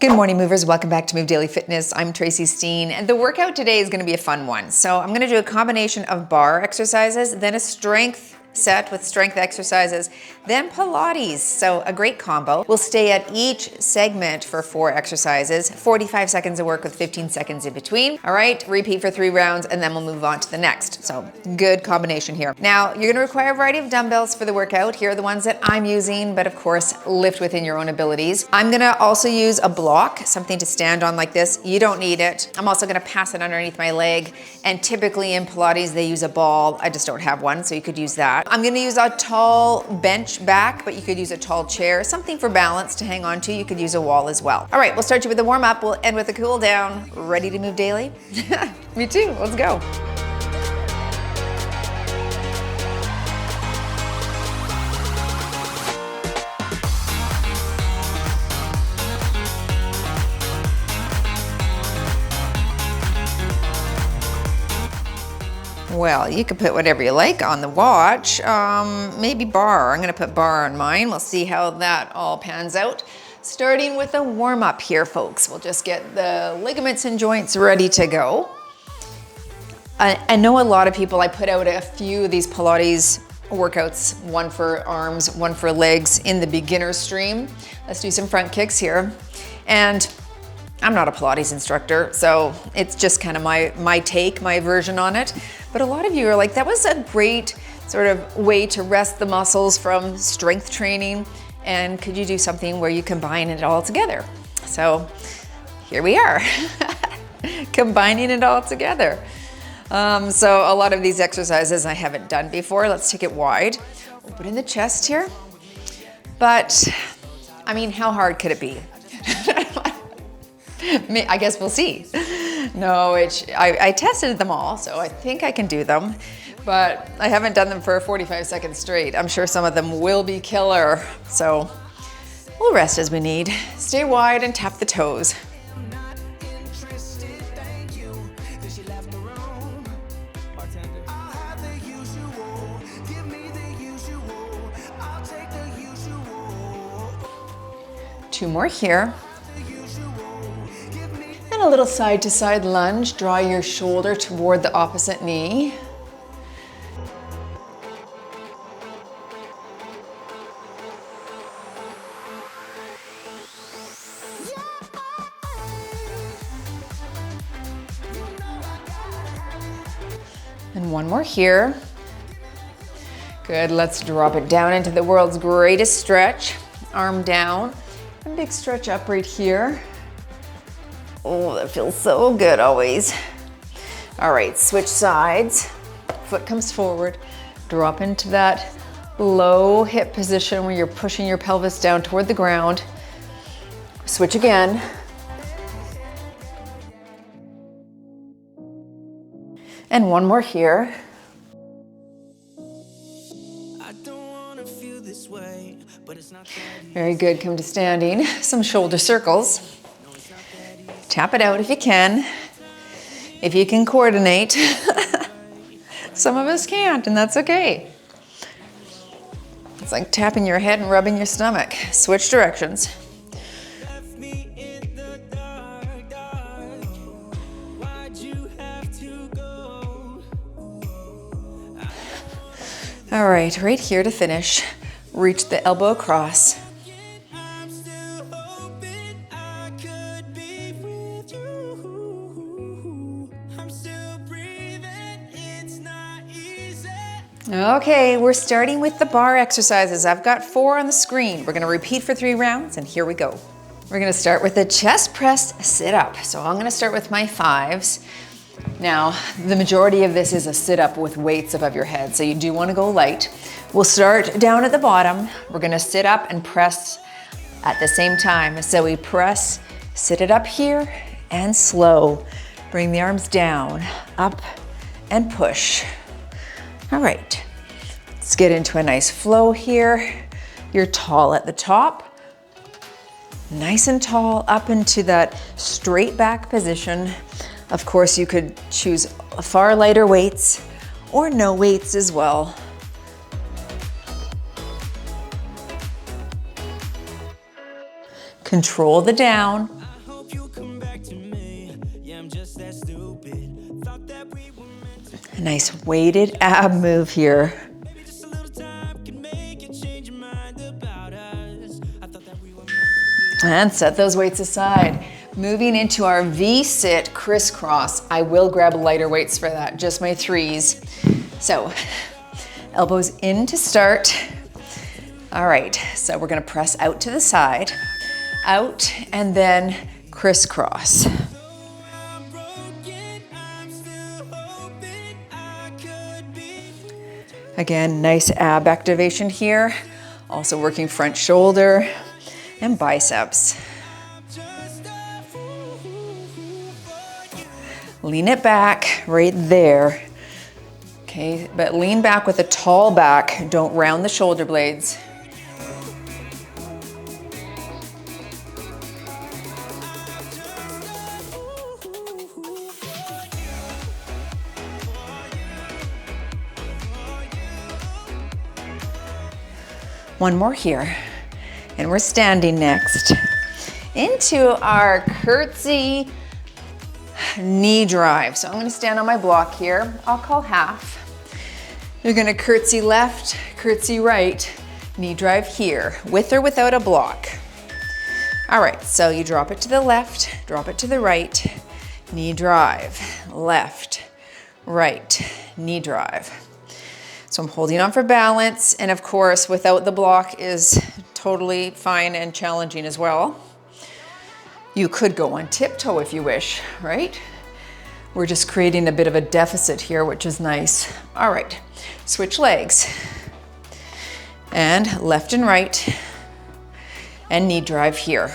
Good morning, movers. Welcome back to Move Daily Fitness. I'm Tracy Steen, and the workout today is going to be a fun one. So I'm going to do a combination of bar exercises, then a strength set with strength exercises, then Pilates. So a great combo. We'll stay at each segment for 4 exercises, 45 seconds of work with 15 seconds in between. All right, repeat for 3 rounds, and then we'll move on to the next. So good combination here. Now, you're going to require a variety of dumbbells for the workout. Here are the ones that I'm using, but of course, lift within your own abilities. I'm going to also use a block, something to stand on like this. You don't need it. I'm also going to pass it underneath my leg. And typically in Pilates, they use a ball. I just don't have one, so you could use that. I'm going to use a tall bench back, but you could use a tall chair, something for balance to hang on to. You could use a wall as well. All right, we'll start you with the warm up. We'll end with a cool down. Ready to move daily? Me too. Let's go. Well, you could put whatever you like on the watch. Maybe bar. I'm gonna put bar on mine. We'll see how that all pans out. Starting with a warm up here, folks. We'll just get the ligaments and joints ready to go. I know a lot of people, I put out a few of these Pilates workouts, one for arms, one for legs in the beginner stream. Let's do some front kicks here. And I'm not a Pilates instructor, so it's just kind of my take, my version on it. But a lot of you are like, that was a great sort of way to rest the muscles from strength training. And could you do something where you combine it all together? So here we are, combining it all together. So a lot of these exercises I haven't done before. Let's take it wide, open in the chest here. But I mean, how hard could it be? I guess we'll see. No, I tested them all, so I think I can do them, but I haven't done them for 45 seconds straight. I'm sure some of them will be killer, so we'll rest as we need. Stay wide and tap the toes. Two more here. And a little side to side lunge. Draw your shoulder toward the opposite knee. And one more here. Good, let's drop it down into the world's greatest stretch. Arm down, a big stretch up right here. Oh, that feels so good always. All right, switch sides. Foot comes forward. Drop into that low hip position where you're pushing your pelvis down toward the ground. Switch again. And one more here. Very good, come to standing. Some shoulder circles. Tap it out if you can. If you can coordinate. Some of us can't, and that's okay. It's like tapping your head and rubbing your stomach. Switch directions. All right, right here to finish. Reach the elbow across. Okay, we're starting with the bar exercises. I've got 4 on the screen. We're gonna repeat for 3 rounds, and here we go. We're gonna start with a chest press sit-up. So I'm gonna start with my 5s. Now, the majority of this is a sit-up with weights above your head, so you do wanna go light. We'll start down at the bottom. We're gonna sit up and press at the same time. So we press, sit it up here, and slow. Bring the arms down, up, and push. All right, let's get into a nice flow here. You're tall at the top, nice and tall up into that straight back position. Of course, you could choose far lighter weights or no weights as well. Control the down, A nice weighted ab move here. And set those weights aside. Moving into our V-sit crisscross. I will grab lighter weights for that, just my 3s. So, elbows in to start. All right, so we're gonna press out to the side, out, and then crisscross. Again, nice ab activation here. Also working front shoulder and biceps. Lean it back right there. Okay, but lean back with a tall back. Don't round the shoulder blades. One more here. And we're standing next. Into our curtsy knee drive. So I'm gonna stand on my block here. I'll call half. You're gonna curtsy left, curtsy right, knee drive here, with or without a block. All right, so you drop it to the left, drop it to the right, knee drive, left, right, knee drive. So I'm holding on for balance, and of course, without the block is totally fine and challenging as well. You could go on tiptoe if you wish, right? We're just creating a bit of a deficit here, which is nice. All right, switch legs. And left and right, and knee drive here.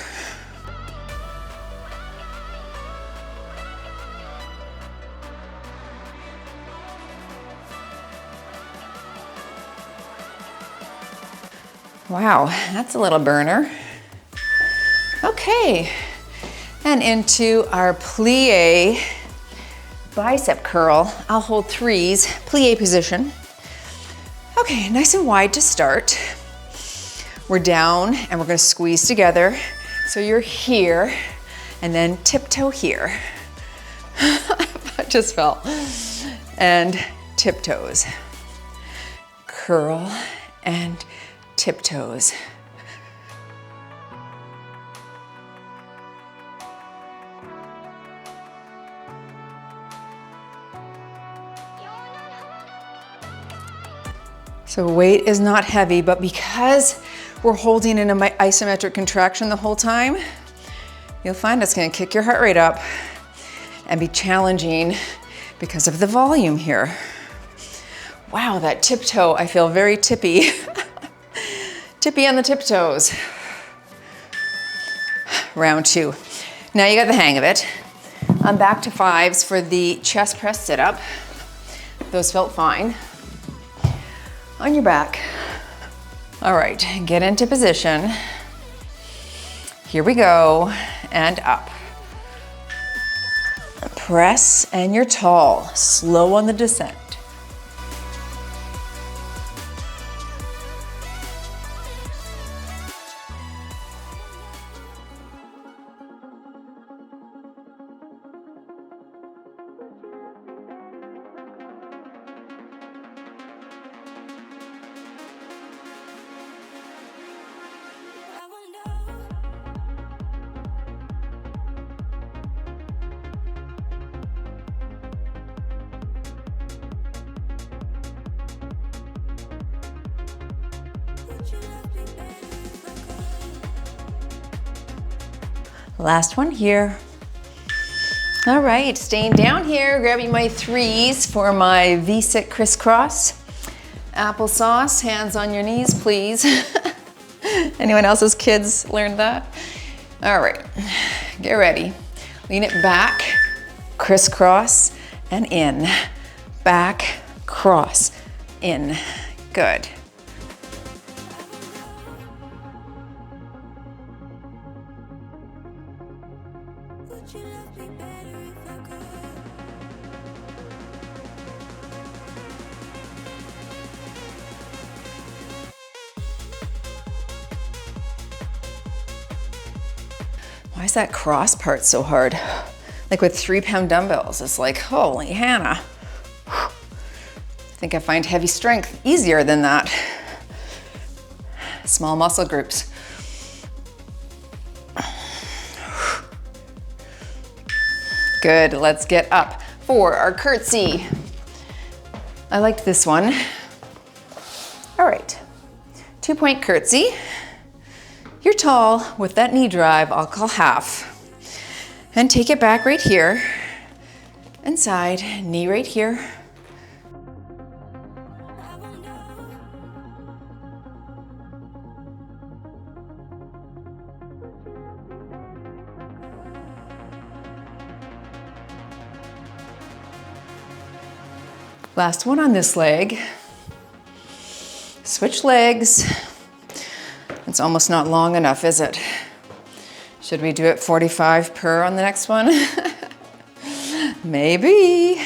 Wow, that's a little burner. Okay, and into our plie bicep curl. I'll hold 3s, plie position. Okay, nice and wide to start. We're down and we're gonna squeeze together. So you're here and then tiptoe here. I just fell. And tiptoes. Curl and tiptoes. So weight is not heavy, but because we're holding in an isometric contraction the whole time, you'll find it's gonna kick your heart rate up and be challenging because of the volume here. Wow, that tiptoe, I feel very tippy. Tippy on the tiptoes. Round 2. Now you got the hang of it. I'm back to 5s for the chest press sit-up. Those felt fine. On your back. All right, get into position. Here we go, and up. Press, and you're tall. Slow on the descent. Last one here. All right, staying down here, grabbing my 3s for my V-sit crisscross. Applesauce, hands on your knees, please. Anyone else's kids learned that? All right, get ready. Lean it back, crisscross, and in. Back, cross, in. Good. Why is that cross part so hard? Like with 3-pound dumbbells, it's like, holy Hannah. think I find heavy strength easier than that. Small muscle groups. Good, let's get up for our curtsy. I liked this one. All right, 2-point curtsy. You're tall with that knee drive, I'll call half. And take it back right here. And side, knee right here. Last one on this leg. Switch legs. It's almost not long enough, is it? Should we do it 45 per on the next one? Maybe.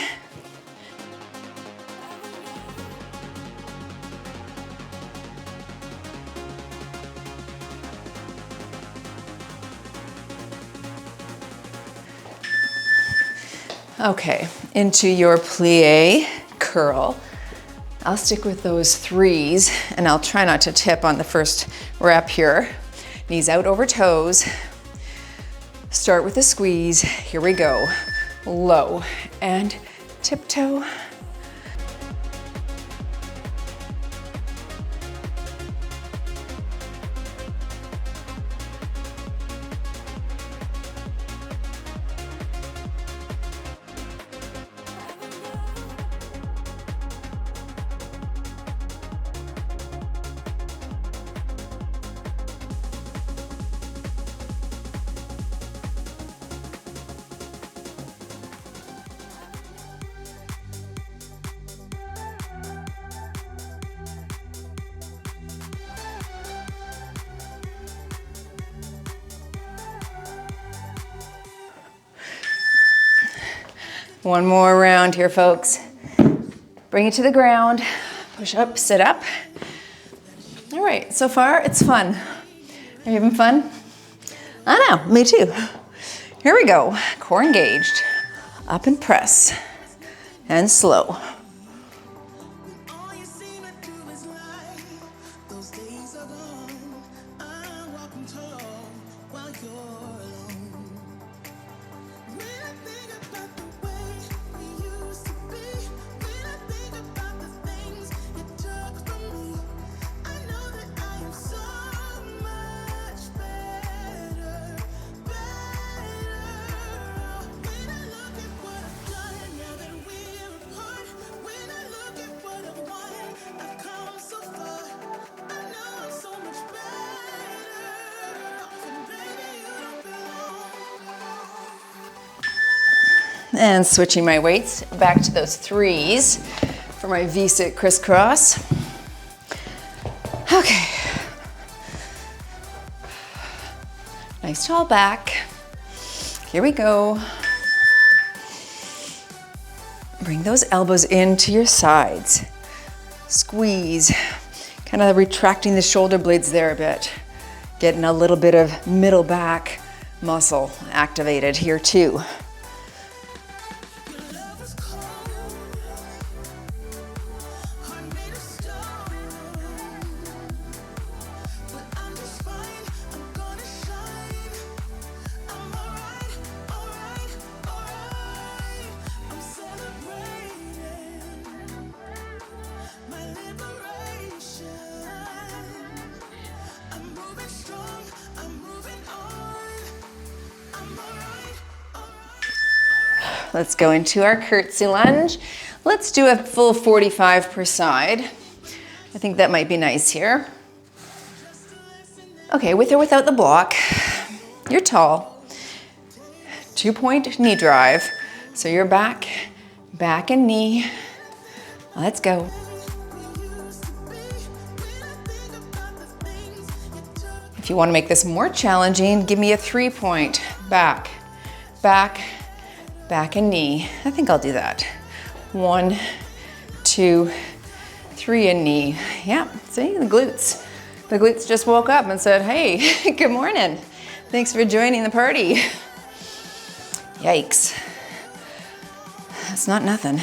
Okay, into your plie curl. I'll stick with those 3s and I'll try not to tip on the first rep here. Knees out over toes. Start with a squeeze. Here we go. Low and tiptoe. One more round here, folks. Bring it to the ground, push up, sit up. All right, so far it's fun. Are you having fun? I know, me too. Here we go, core engaged. Up and press, and slow. And switching my weights back to those 3s for my V-sit crisscross. Okay. Nice tall back. Here we go. Bring those elbows into your sides. Squeeze, kind of retracting the shoulder blades there a bit. Getting a little bit of middle back muscle activated here too. Let's go into our curtsy lunge. Let's do a full 45 per side. I think that might be nice here. Okay, with or without the block. You're tall. 2-point knee drive. So you're back, back and knee. Let's go. If you want to make this more challenging, give me a 3-point. Back, back, back and knee. I think I'll do that. 1, 2, 3 and knee. Yeah, see the glutes. The glutes just woke up and said, hey, good morning. Thanks for joining the party. Yikes. That's not nothing.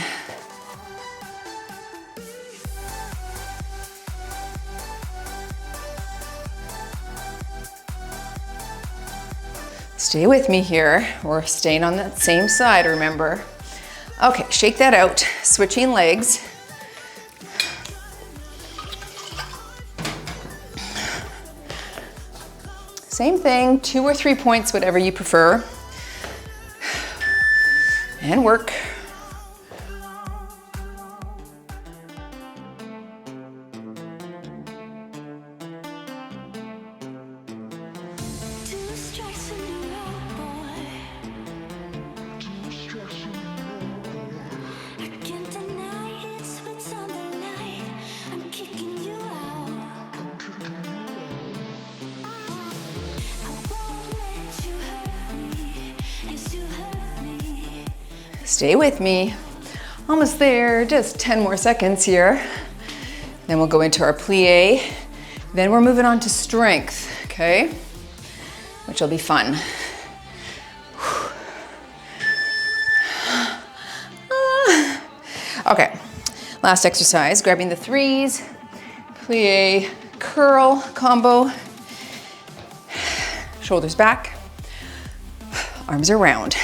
Stay with me here. We're staying on that same side, remember? Okay, shake that out, switching legs. Same thing, 2 or 3 points, whatever you prefer. And work. Stay with me. Almost there, just 10 more seconds here. Then we'll go into our plie. Then we're moving on to strength, okay? Which will be fun. Okay, last exercise, grabbing the 3s, plie, curl combo, shoulders back, arms around,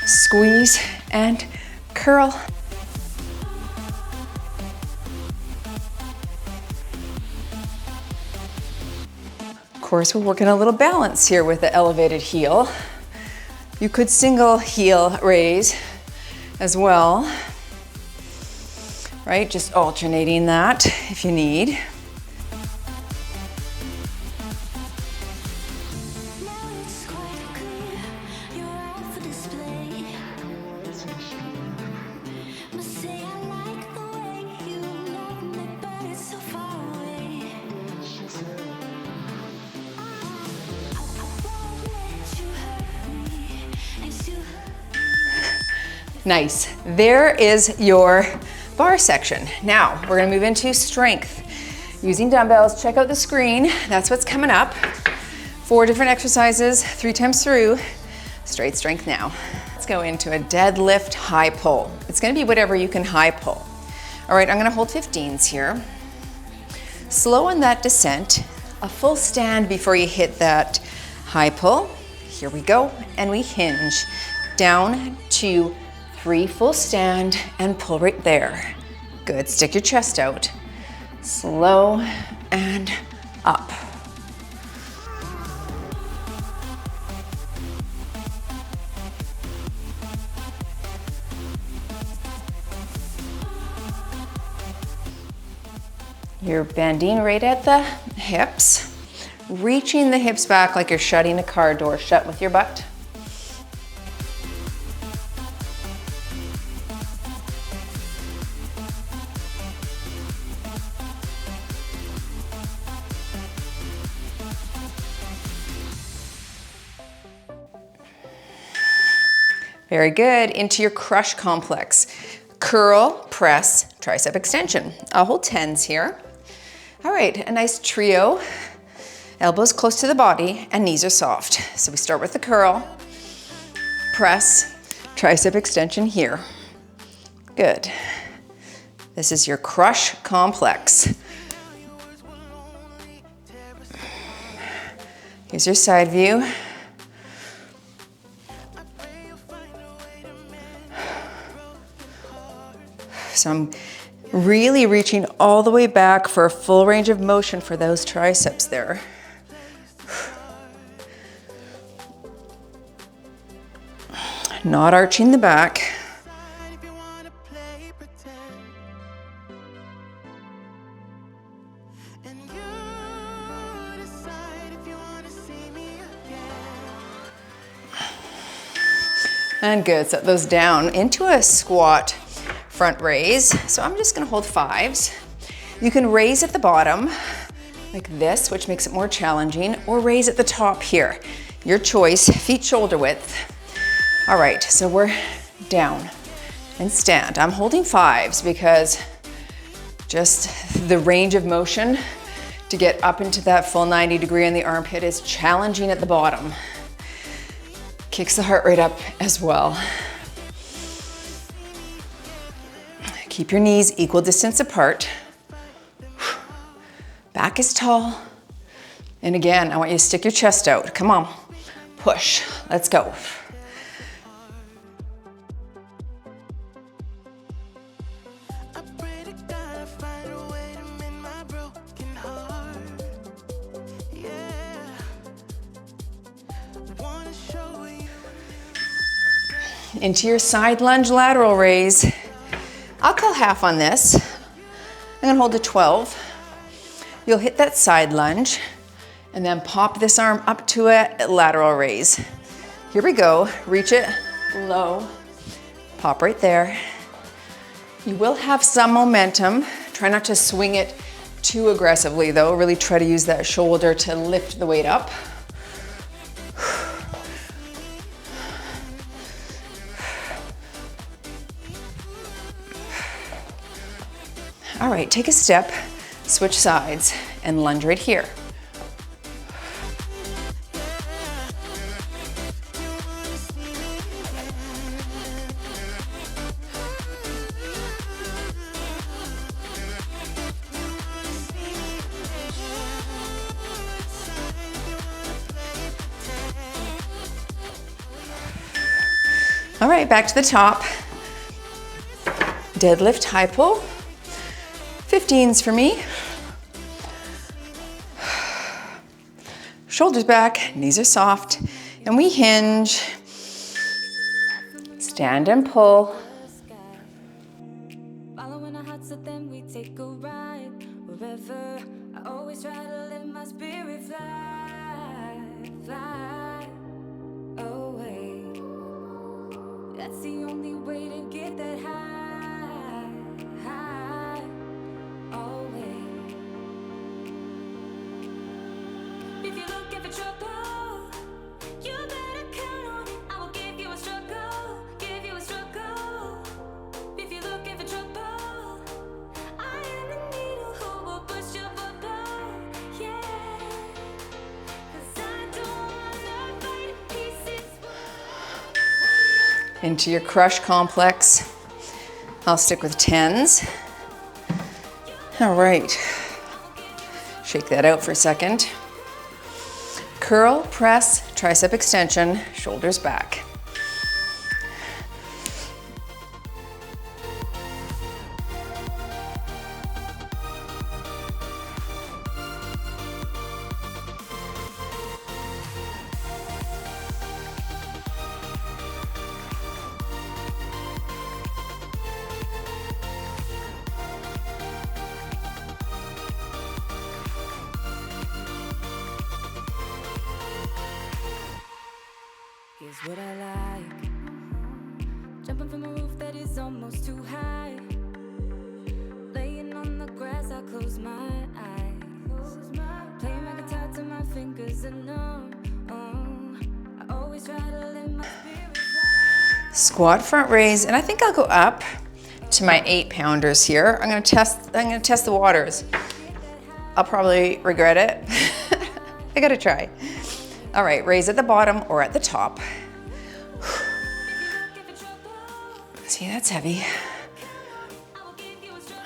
squeeze and curl. Of course, we're working a little balance here with the elevated heel. You could single heel raise as well, right? Just alternating that if you need. Nice. There is your bar section. Now we're gonna move into strength. Using dumbbells, check out the screen. That's what's coming up. 4 different exercises, 3 times through. Straight strength now. Let's go into a deadlift high pull. It's gonna be whatever you can high pull. All right, I'm gonna hold 15s here. Slow on that descent. A full stand before you hit that high pull. Here we go, and we hinge. Down, 2, 3, full stand, and pull right there. Good, stick your chest out. Slow and up. You're bending right at the hips, reaching the hips back like you're shutting a car door shut with your butt. Very good, into your crush complex. Curl, press, tricep extension. I'll hold 10s here. All right, a nice trio. Elbows close to the body and knees are soft. So we start with the curl, press, tricep extension here. Good. This is your crush complex. Here's your side view. So I'm really reaching all the way back for a full range of motion for those triceps there. Not arching the back. And good, set those down into a squat front raise. So I'm just gonna hold 5s. You can raise at the bottom like this, which makes it more challenging, or raise at the top here. Your choice, feet shoulder width. All right, so we're down and stand. I'm holding 5s because just the range of motion to get up into that full 90 degree in the armpit is challenging at the bottom. Kicks the heart rate up as well. Keep your knees equal distance apart. Back is tall. And again, I want you to stick your chest out. Come on. push. Let's go. Into your side lunge lateral raise. I'll call half on this. I'm gonna hold to 12. You'll hit that side lunge and then pop this arm up to a lateral raise. Here we go, reach it low, pop right there. You will have some momentum. Try not to swing it too aggressively though. Really try to use that shoulder to lift the weight up. All right, take a step, switch sides, and lunge right here. All right, back to the top. Deadlift, high pull. 15s for me. Shoulders back, knees are soft, and we hinge. Stand and pull. Following our hearts, so then we take a ride. Wherever I always try to let my spirit fly, fly away. That's the only way to get that high, high away. If you're looking for trouble, you better count on it. I will give you a struggle, give you a struggle. If you're looking for trouble, I am the needle who will push your bubble, yeah. 'Cause I don't wanna fight pieces. Into your crush complex. I'll stick with 10s. All right. Shake that out for a second. Curl, press, tricep extension, shoulders back. Here's what I like. Jumping from a roof that is almost too high. Laying on the grass, I close my eyes. Playing my guitar till my fingers are numb. I always try to let my spirit fly. Squat front raise, and I think I'll go up to my 8-pounders here. I'm gonna test the waters. I'll probably regret it. I gotta try. All right, raise at the bottom or at the top. See, that's heavy.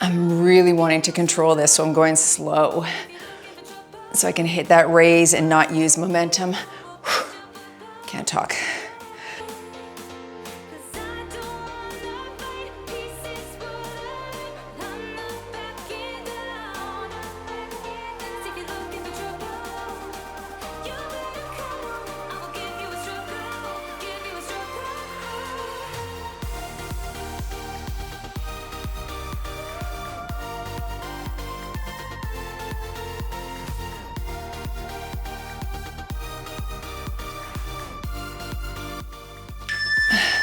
I'm really wanting to control this, so I'm going slow so I can hit that raise and not use momentum. Can't talk.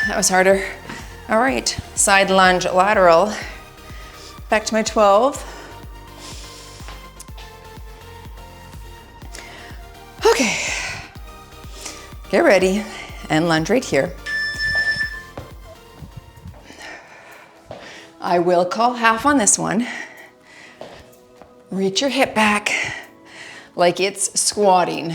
That was harder. All right, side lunge, lateral. Back to my 12. Okay, get ready and lunge right here. I will call half on this one. Reach your hip back like it's squatting.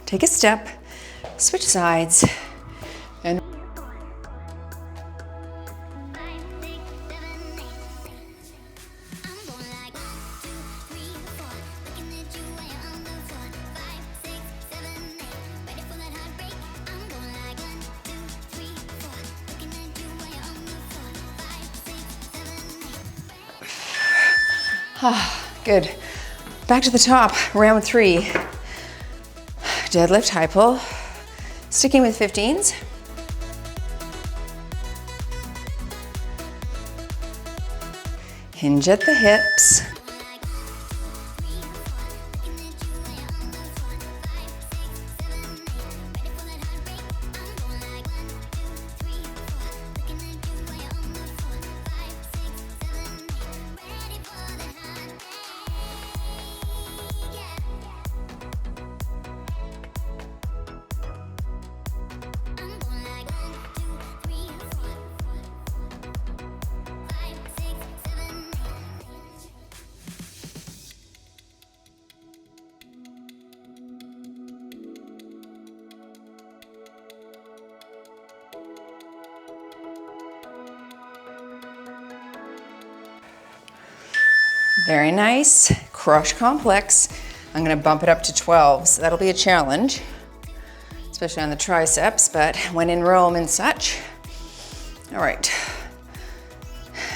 Take a step, switch sides, and Good. Back to the top, round 3. Deadlift, high pull. Sticking with 15s. Hinge at the hips. Very nice, crush complex. I'm gonna bump it up to 12s. That'll be a challenge, especially on the triceps, but when in Rome and such. All right,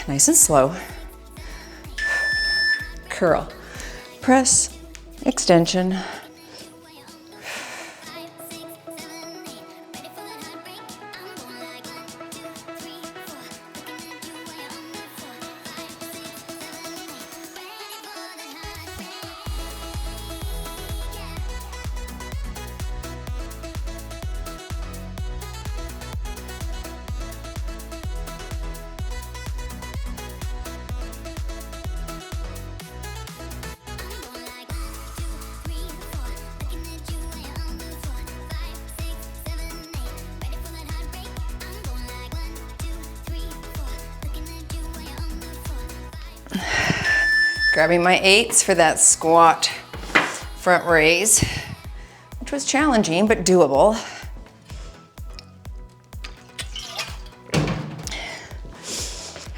nice and slow. Curl, press, extension. Grabbing my 8s for that squat front raise, which was challenging but doable.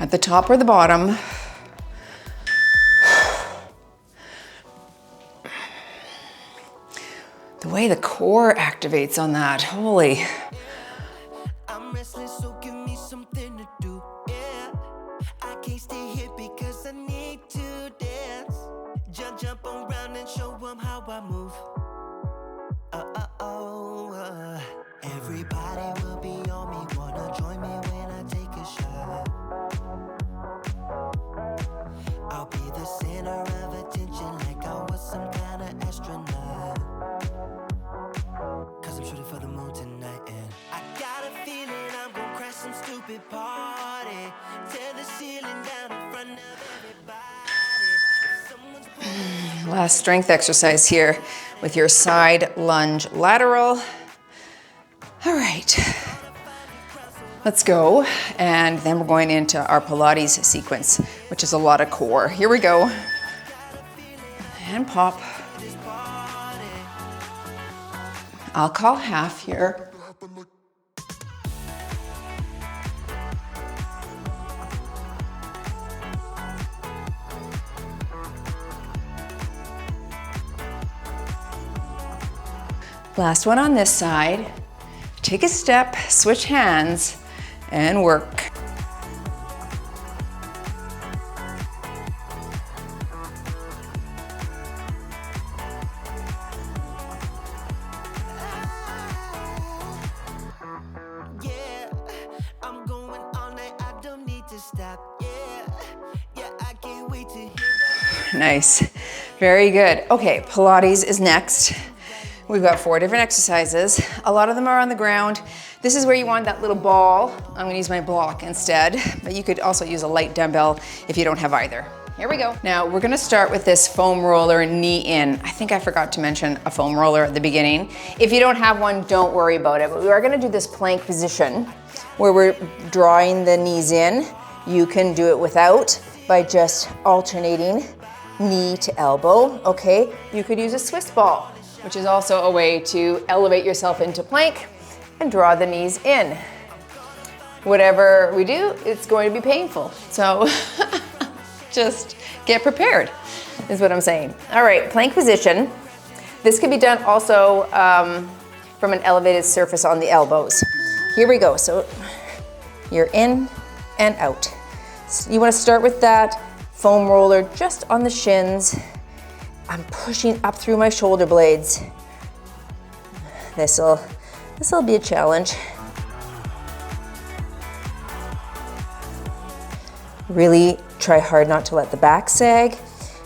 At the top or the bottom. The way the core activates on that, holy. I'm restless, so give me something to do. Yeah, I can't stay here because I need to dance. Jump around and show them how I move. Everybody will be on me. Wanna join me when I take a shot? I'll be the center of attention like I was some kind of astronaut. Cause I'm shooting for the moon tonight and I got a feeling I'm gonna crash some stupid party. Tear the ceiling down in front of everybody. Someone's pulling. Last strength exercise here with your side lunge lateral. All right, let's go. And then we're going into our Pilates sequence, which is a lot of core. Here we go. And pop. I'll call half here. Last one on this side. Take a step, switch hands, and work. Yeah, I'm going all night. I don't need to stop. Yeah, I can't wait to hear that. Nice, very good. Okay, Pilates is next. We've got 4 different exercises. A lot of them are on the ground. This is where you want that little ball. I'm gonna use my block instead, but you could also use a light dumbbell if you don't have either. Here we go. Now we're gonna start with this foam roller knee in. I think I forgot to mention a foam roller at the beginning. If you don't have one, don't worry about it, but we are gonna do this plank position where we're drawing the knees in. You can do it without by just alternating knee to elbow, okay? You could use a Swiss ball, which is also a way to elevate yourself into plank and draw the knees in. Whatever we do, it's going to be painful. So just get prepared, is what I'm saying. All right, plank position. This can be done also from an elevated surface on the elbows. Here we go. So you're in and out. So you want to start with that foam roller just on the shins. I'm pushing up through my shoulder blades. This'll be a challenge. Really try hard not to let the back sag.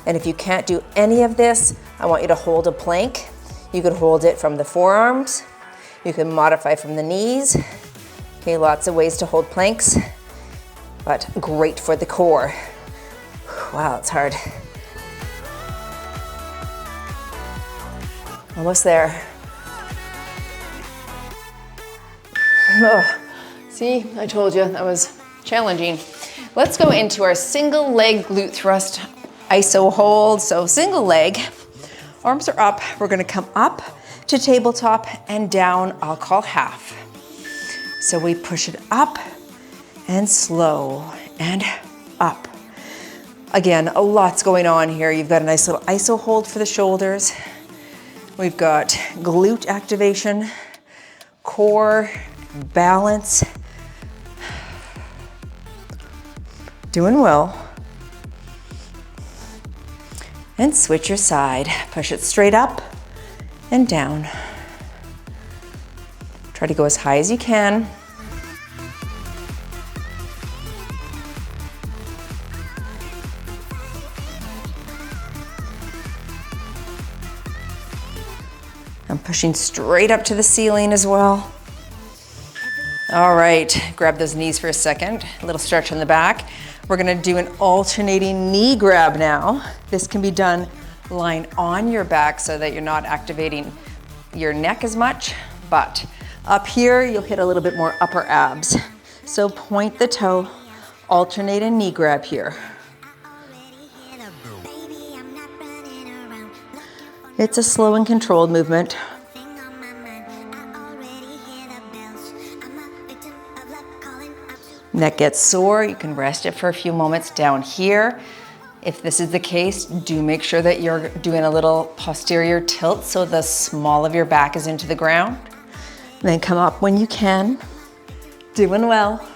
And if you can't do any of this, I want you to hold a plank. You could hold it from the forearms. You can modify from the knees. Okay, lots of ways to hold planks, but great for the core. Wow, it's hard. Almost there. Oh, see, I told you that was challenging. Let's go into our single leg glute thrust iso hold. So single leg, arms are up. We're gonna come up to tabletop and down, I'll call half. So we push it up and slow and up. Again, a lot's going on here. You've got a nice little iso hold for the shoulders. We've got glute activation, core, balance. Doing well. And switch your side. Push it straight up and down. Try to go as high as you can. I'm pushing straight up to the ceiling as well. All right, grab those knees for a second. A little stretch on the back. We're gonna do an alternating knee grab now. This can be done lying on your back so that you're not activating your neck as much, but up here, you'll hit a little bit more upper abs. So point the toe, alternate a knee grab here. It's a slow and controlled movement. Neck gets sore, you can rest it for a few moments down here. If this is the case, do make sure that you're doing a little posterior tilt so the small of your back is into the ground. And then come up when you can. Doing well.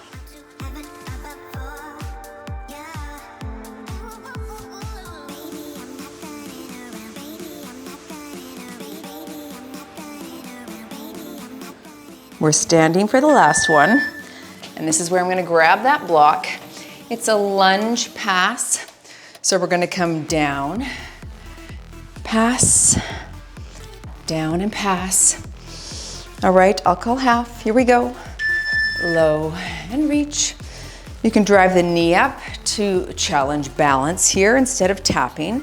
We're standing for the last one. And this is where I'm gonna grab that block. It's a lunge pass. So we're gonna come down, pass, down and pass. All right, I'll call half. Here we go. Low and reach. You can drive the knee up to challenge balance here instead of tapping.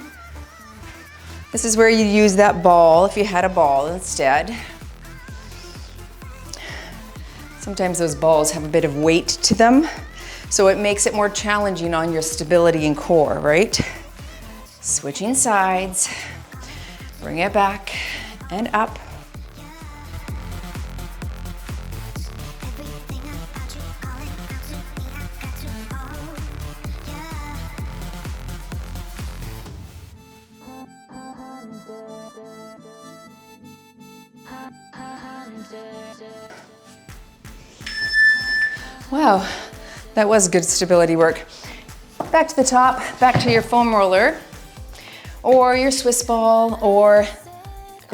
This is where you use that ball if you had a ball instead. Sometimes those balls have a bit of weight to them, so it makes it more challenging on your stability and core, right? Switching sides, bring it back and up. Wow, that was good stability work. Back to the top, back to your foam roller, or your Swiss ball, or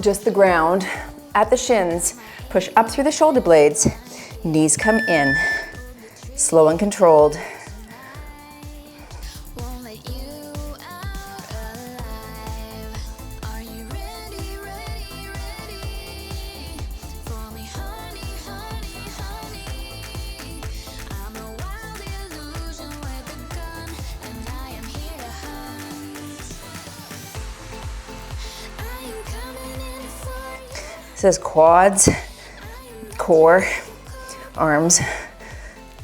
just the ground. At the shins, push up through the shoulder blades, knees come in, slow and controlled. Won't let you out alive. Are you ready, ready, ready for me, honey, honey, honey? I'm a wild illusion with a gun, and I am here to hunt. I am coming in for you. It says quads, core, arms.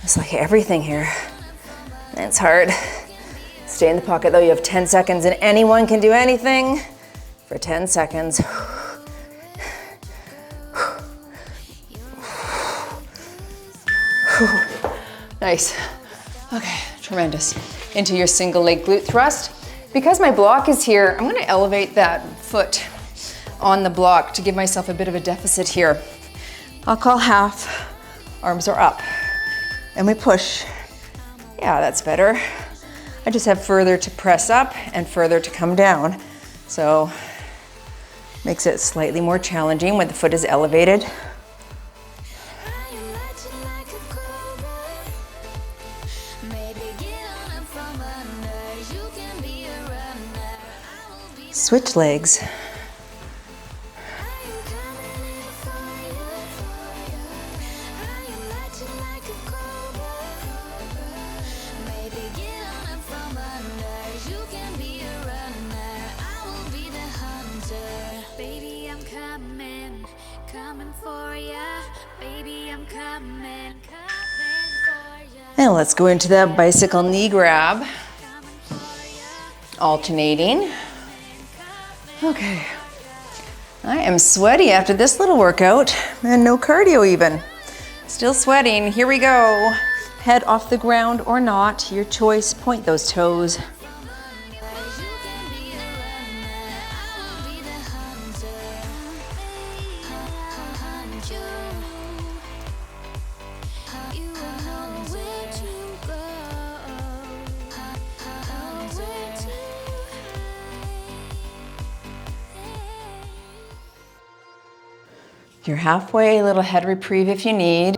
It's like everything here. It's hard. Stay in the pocket though. You have 10 seconds and anyone can do anything for 10 seconds. Nice. Okay, tremendous. Into your single leg glute thrust. Because my block is here, I'm gonna elevate that foot on the block to give myself a bit of a deficit here. I'll call half. Arms are up. And we push. Yeah, that's better. I just have further to press up and further to come down. So makes it slightly more challenging when the foot is elevated. Switch legs. And let's go into the bicycle knee grab. Alternating. Okay. I am sweaty after this little workout and no cardio even. Still sweating. Here we go. Head off the ground or not, your choice. Point those toes. If you're halfway, a little head reprieve if you need.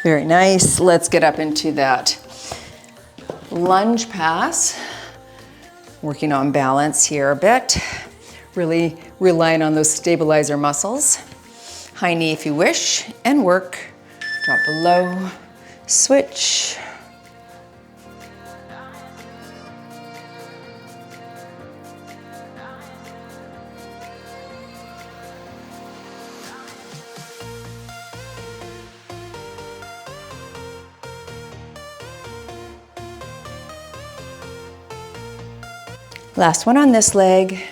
Very nice. Let's get up into that lunge pass. Working on balance here a bit. Really relying on those stabilizer muscles. High knee if you wish, and work. Drop below, switch. Last one on this leg.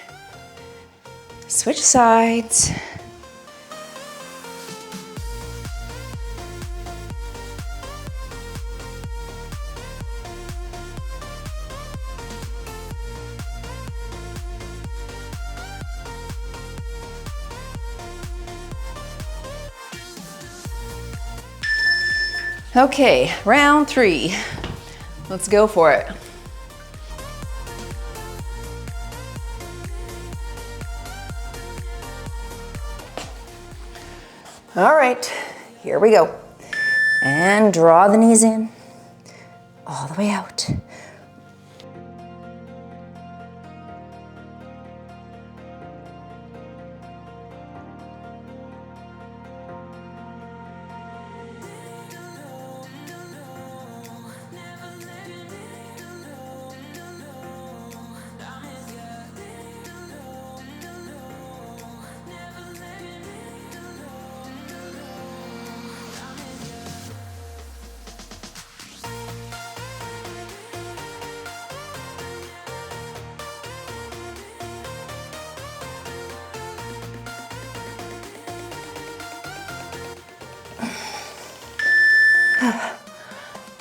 Switch sides. Okay, round 3. Let's go for it. All right, here we go. And draw the knees in, all the way out.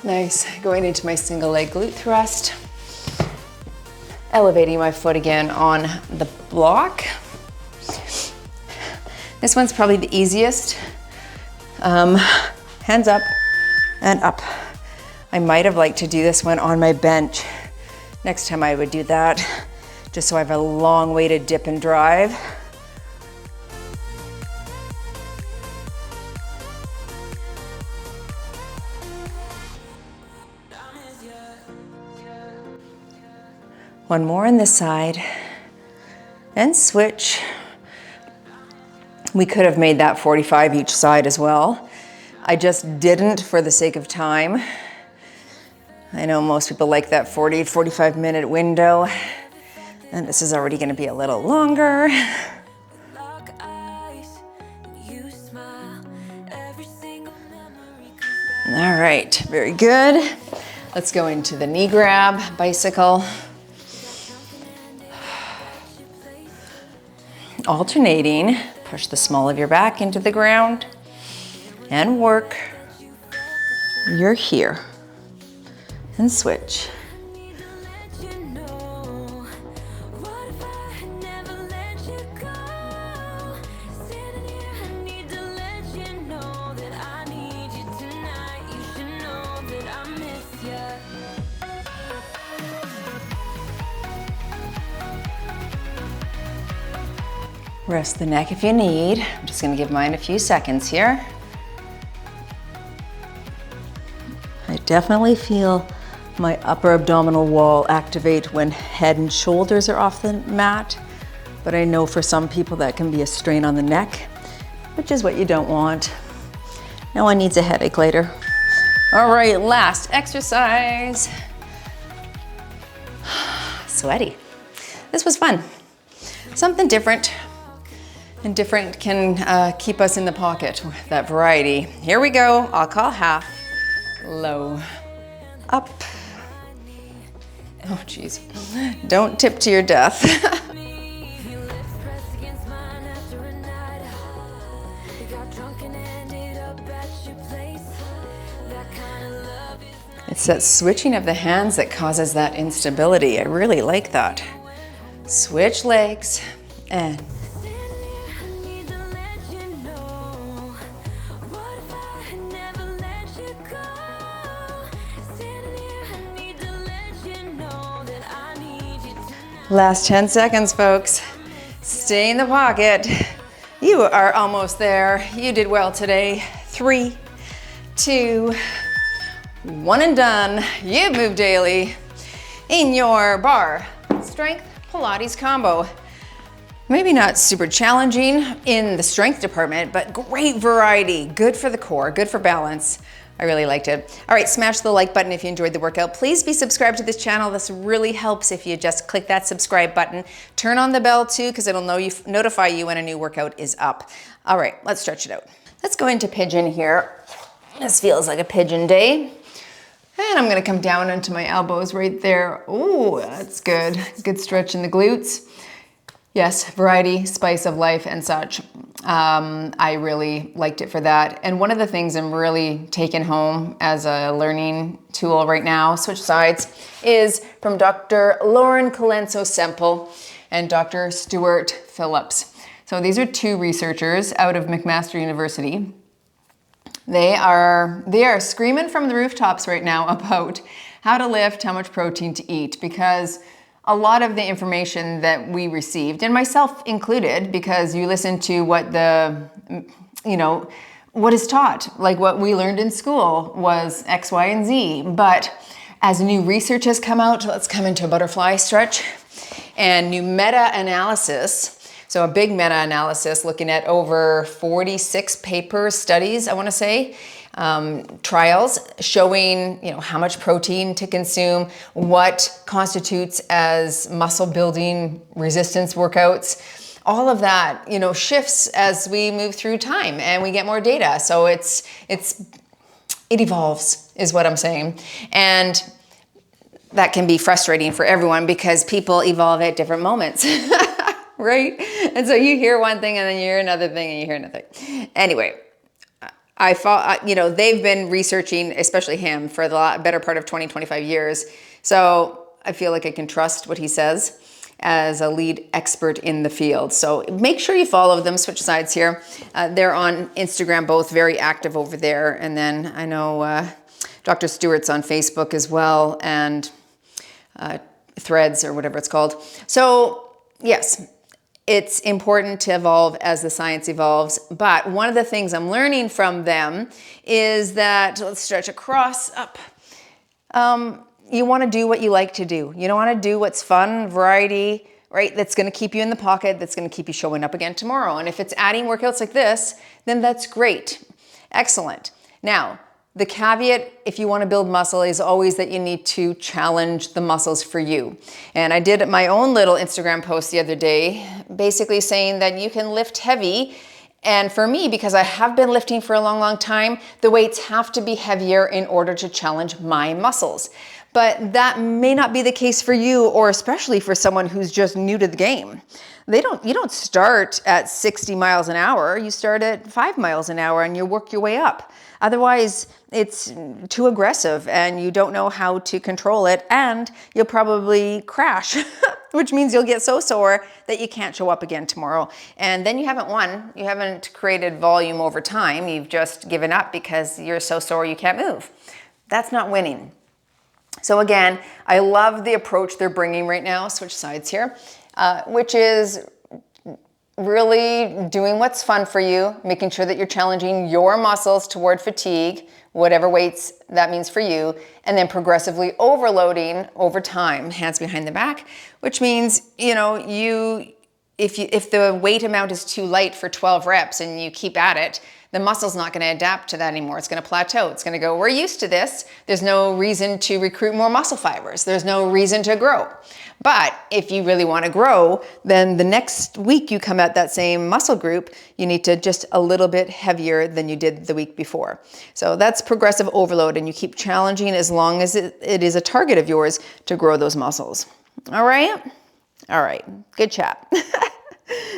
Nice, going into my single leg glute thrust. Elevating my foot again on the block. This one's probably the easiest. Hands up and up. I might have liked to do this one on my bench. Next time I would do that, just so I have a long way to dip and drive. One more on this side, and switch. We could have made that 45 each side as well. I just didn't for the sake of time. I know most people like that 40, 45 minute window, and this is already gonna be a little longer. All right, very good. Let's go into the knee grab, bicycle. Alternating, push the small of your back into the ground and work. You're here. and switch. Need to let you know. What if I had never let you go? Sitting here, I need to let you know that I need you tonight. You should know that I miss you. Rest the neck if you need. I'm just gonna give mine a few seconds here. I definitely feel my upper abdominal wall activate when head and shoulders are off the mat, but I know for some people that can be a strain on the neck, which is what you don't want. No one needs a headache later. All right, last exercise. Sweaty. This was fun. Something different. And different can keep us in the pocket, that variety. Here we go. I'll call half. Low, up. Oh, geez. Don't tip to your death. Your lips pressed against mine after a night out. We got drunk and ended up at your place. That kind of love is not It's that switching of the hands that causes that instability. I really like that. Switch legs and sitting here. I need to let you know. What if I had never let you go? Sitting here, I need to let you know that I need you tonight. last 10 seconds, folks. Stay in the pocket. You are almost there. You did well today. 3, 2, 1 and done. You move daily in your bar strength Pilates combo. Maybe not super challenging in the strength department, but great variety. Good for the core, good for balance. I really liked it. All right, smash the like button if you enjoyed the workout. Please be subscribed to this channel. This really helps if you just click that subscribe button. Turn on the bell too, because it'll notify you when a new workout is up. All right, let's stretch it out. Let's go into pigeon here. This feels like a pigeon day. And I'm gonna come down into my elbows right there. Ooh, that's good. Good stretch in the glutes. Yes, variety, spice of life and such. I really liked it for that. And one of the things I'm really taking home as a learning tool right now, switch sides, is from Dr. Lauren Colenso-Semple and Dr. Stuart Phillips. So these are two researchers out of McMaster University. They are screaming from the rooftops right now about how to lift, how much protein to eat, because a lot of the information that we received, and myself included, because you listen to what what is taught, like what we learned in school was X, Y, and Z. But as new research has come out, let's come into a butterfly stretch, and new meta-analysis. So a big meta-analysis looking at over 46 papers, studies, I want to say, trials showing how much protein to consume, what constitutes as muscle building resistance workouts. All of that, shifts as we move through time and we get more data. So it evolves, is what I'm saying. And that can be frustrating for everyone because people evolve at different moments. Right? And so you hear one thing and then you hear another thing and you hear another thing. Anyway, I thought, they've been researching, especially him, for the better part of 20, 25 years. So I feel like I can trust what he says as a lead expert in the field. So make sure you follow them, switch sides here. They're on Instagram, both very active over there. And then I know Dr. Stewart's on Facebook as well, and Threads or whatever it's called. So yes, it's important to evolve as the science evolves. But one of the things I'm learning from them is that, let's stretch across, up. You want to do what you like to do. You don't want to do what's fun, variety, right? That's going to keep you in the pocket, that's going to keep you showing up again tomorrow. And if it's adding workouts like this, then that's great. Excellent. Now, the caveat, if you want to build muscle, is always that you need to challenge the muscles for you. And I did my own little Instagram post the other day, basically saying that you can lift heavy. And for me, because I have been lifting for a long, long time, the weights have to be heavier in order to challenge my muscles. But that may not be the case for you, or especially for someone who's just new to the game. You don't start at 60 miles an hour, you start at 5 miles an hour and you work your way up. Otherwise, it's too aggressive and you don't know how to control it, and you'll probably crash, which means you'll get so sore that you can't show up again tomorrow. And then you haven't won. You haven't created volume over time. You've just given up because you're so sore you can't move. That's not winning. So again, I love the approach they're bringing right now, switch sides here, which is really doing what's fun for you, making sure that you're challenging your muscles toward fatigue, whatever weights that means for you, and then progressively overloading over time, hands behind the back, which means, you know, if the weight amount is too light for 12 reps and you keep at it, the muscle's not going to adapt to that anymore. It's going to plateau. It's going to go, we're used to this. There's no reason to recruit more muscle fibers. There's no reason to grow. But if you really want to grow, then the next week you come at that same muscle group, you need to just a little bit heavier than you did the week before. So that's progressive overload, and you keep challenging as long as it is a target of yours to grow those muscles. All right? All right. Good chat.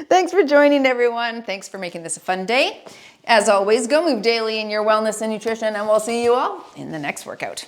Thanks for joining, everyone. Thanks for making this a fun day. As always, go move daily in your wellness and nutrition, and we'll see you all in the next workout.